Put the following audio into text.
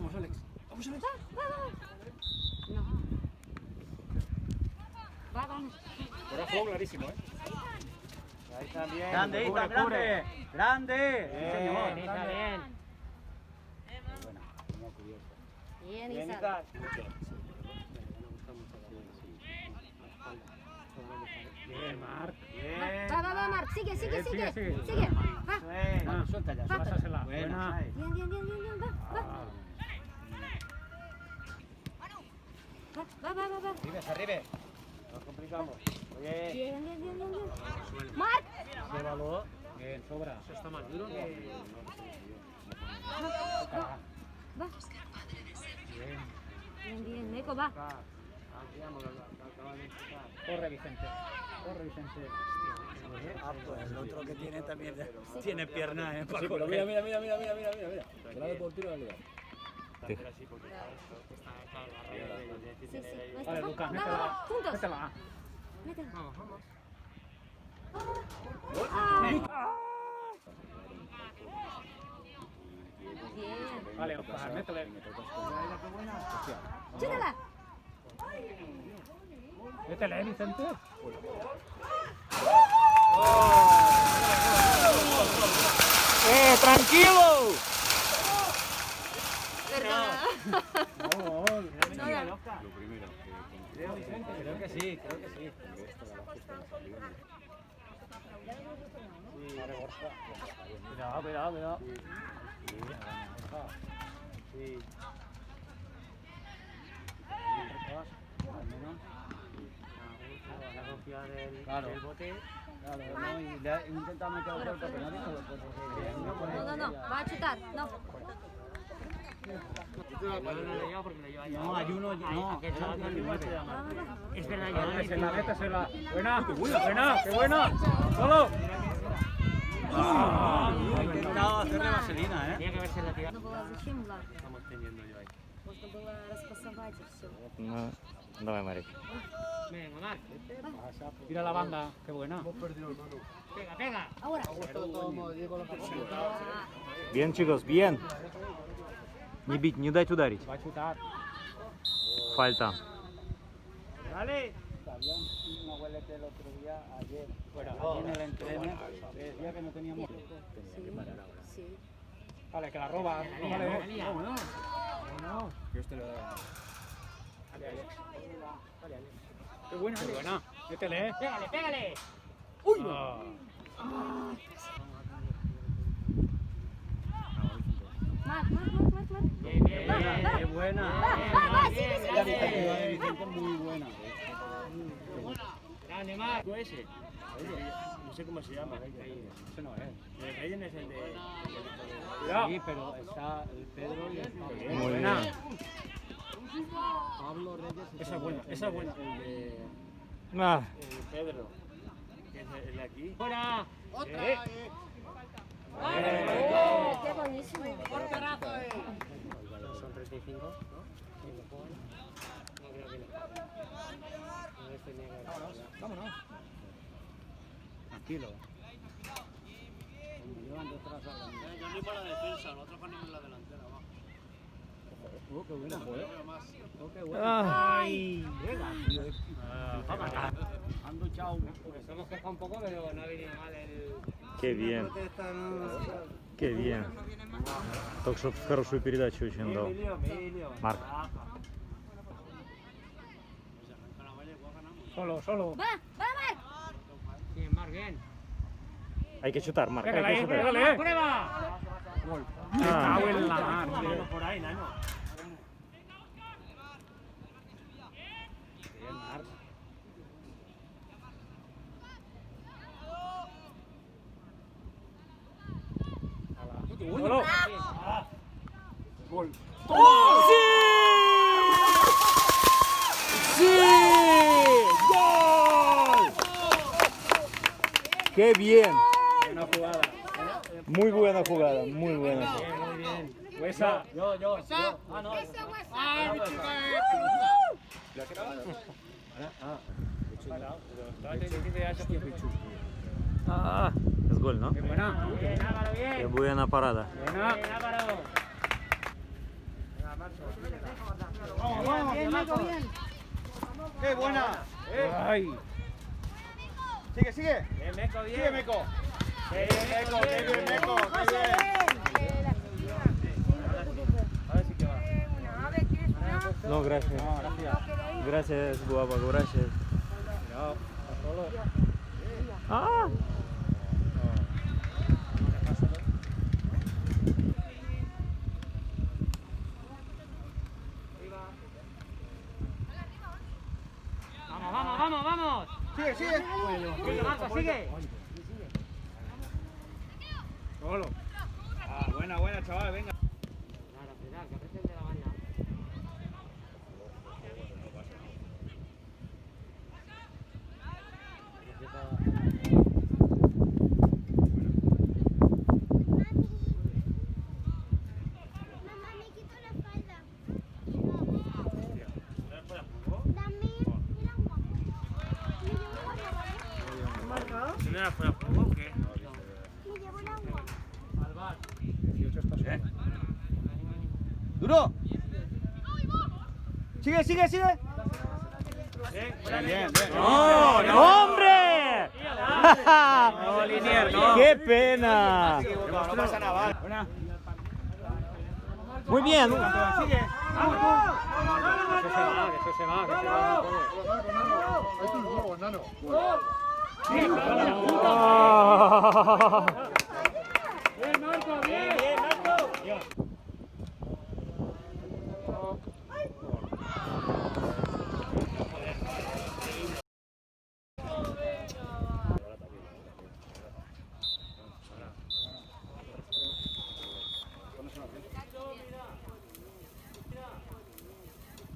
Vamos, Alex. Vamos, Alex. No. Vamos. Fuera juego clarísimo, ¿eh? Ahí también. Grande, Isa, grande. Grande. Sí, señor. Isa, bien. Buena, no cubierto. Bien, Bien, Isa. Isa. Bien, Marc. Bien. Va, Marc. Sigue. Sigue. Va. Bueno, suelta ya, pásasela. Buena. Bien. Va. Arriba. Nos complicamos. Oye. Bien. Marc. Llévalo. Bien, sobra. Eso está más duro que... Va. Bien. Eco, va. Corre, Vicente. Ah, pues el otro que tiene también tiene piernas, ¿eh? Sí, pero mira. Que la de por tiro la liga. Sí. Vale, Lucas, Va. Juntos. métela. Métela. Vamos. Bien. Vale, Oscar, métele. Chútala. Métele, Vicente. ¡Tranquilo! Perdona. Lo primero. Creo que sí. Cuidado. Sí. Claro. El bote. Claro, no, y le intentamos meter el cuerpo, pero no dijo. No. Va a chutar. No. No, hay uno. No, Es verdad, Métesela. Buena. ¡Qué buena! ¡Solo! he intentado hacerle vaselina, ¿eh? Надо было зачем, Влад? Estamos teniendo yo ahí. Можно было распасовать и все. Ну, давай, Марик. Venga, Marc. Tira la banda. ¡Qué buena! Pega. Ahora. Bien, chicos, bien. Не бить, не дать ударить. Va a chutar. Фальта. ¡Dale! Había un abuelete el otro día, ayer, Fuera. aquí en el entreno, decía que no teníamos tiempo. Sí. Vale, que la roba. Vale. No. Dios te lo da. Dale, Alex. ¡Qué buena! Métele. Pégale. ¡Uy! Marc. ¡Qué buena! Va, sigue. La iniciativa de Vicente es muy buena. Grande, Marc. Ese. No sé cómo se llama. Ese no es. El Reyes es el de... Sí, pero está el Pedro y el Pablo. Muy Buena. bien. Pablo Reyes es Esa es buena. el de Ah, Pedro. Que es el de aquí. ¡Fuera! ¡Qué buenísimo! Son 35, ¿no? No creo que no. Vámonos. Tranquilo. Llevan detrás a la... Yo ni para la defensa, nosotros ponemos en la delantera abajo. qué buena, joder. Qué ¡Ay! Han duchado. Pues hemos quejado un poco, pero no ha venido mal el... qué bien. Qué bien. Только что хорошую передачу очень дал. Марк. Solo. ¡Va, Marc! Bien, Marc, bien. Hay que chutar, Marc. Hay Pégale, que chutar. pégale. ¡Prueba! Gol. Me cago en la mar. Por ahí, nano. Bien, Marc. Solo. Gol. ¡Oh, sí! ¡Sí! ¡Gol! ¡Qué bien! Buena jugada. Muy buena jugada, muy buena. Muy bien. Huesa. Yo. Ah, no. Ah, es gol, ¿no? Qué buena. Bien, Álvaro, bien. Qué buena parada. Buena. Bien, Álvaro. Vamos, vamos. Bien, Meco, bien. ¡Qué buena! ¡Ay! Sigue, sigue. Bien, Meco, bien. Sigue, Meco. ¡Qué bien, Meco! ¡Qué bien, Meco! ¡Qué José, bien! Ahora sí que va. A ver, ¿quieres una? No, gracias. No, gracias. Gracias, guapa, gracias. Cuidado, está solo. Ah. Vamos, vamos, vamos, vamos. Sigue, sigue. Sigue, Marco, sigue. Solo. Ah, buena, buena, chaval, venga. Claro, cuidado, que aprieten de la banda. Mamá, me quito la falda. Dame el agua. Me llevo el agua, ¿vale? ¿No era fuera juego o qué? Me llevo el agua. 18 está solo. ¡Duro! ¡Sigue, sigue, sigue! Bien, bien, bien. ¡No, no, hombre! No, Linier, no. ¡Qué pena! No pasa nada. Buena. Muy bien. Sigue. ¡Vamos! Eso se va, eso se va, que se va. Ah.